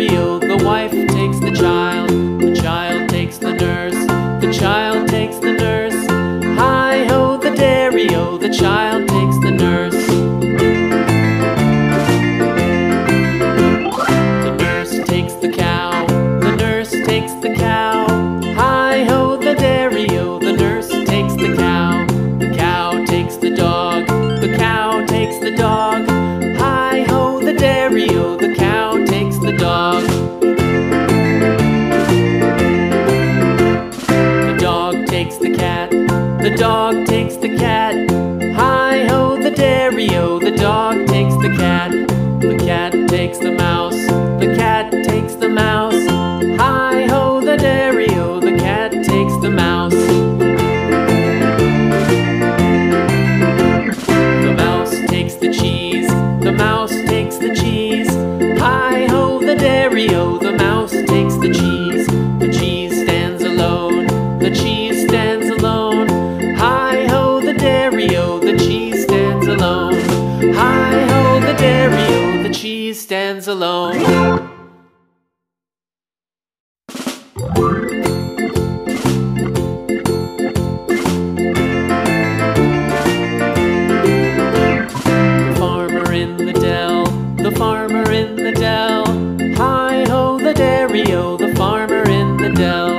dairy-o, the wife takes the child takes the nurse, the child takes the nurse. Hi-ho, the dairy-o, the child takes the nurse. The nurse takes the cow, the nurse takes the cow. Hi-ho, the dairy-o, the nurse takes the cow. The cow takes the dog, the cow takes the dog. Hi-ho, the dairy-o, the cow takes the dog. The dog takes the cat, the dog takes the cat. Hi-ho, the dairy-o, the dog takes the cat. The cat takes the mouse, the cat takes the mouse. Hi-ho, the dairy-o, the cat takes the mouse. The mouse takes the cheese, the mouse takes the cheese. Hi-ho, the dairy-o, the mouse takes the cheese. The cheese stands alone, the cheese stands alone. Hi-ho, the dairy-o, the cheese stands alone. Hi-ho, the dairy-o, the cheese stands alone. The farmer in the dell. Hi-ho, the dairy-o, the farmer in the dell.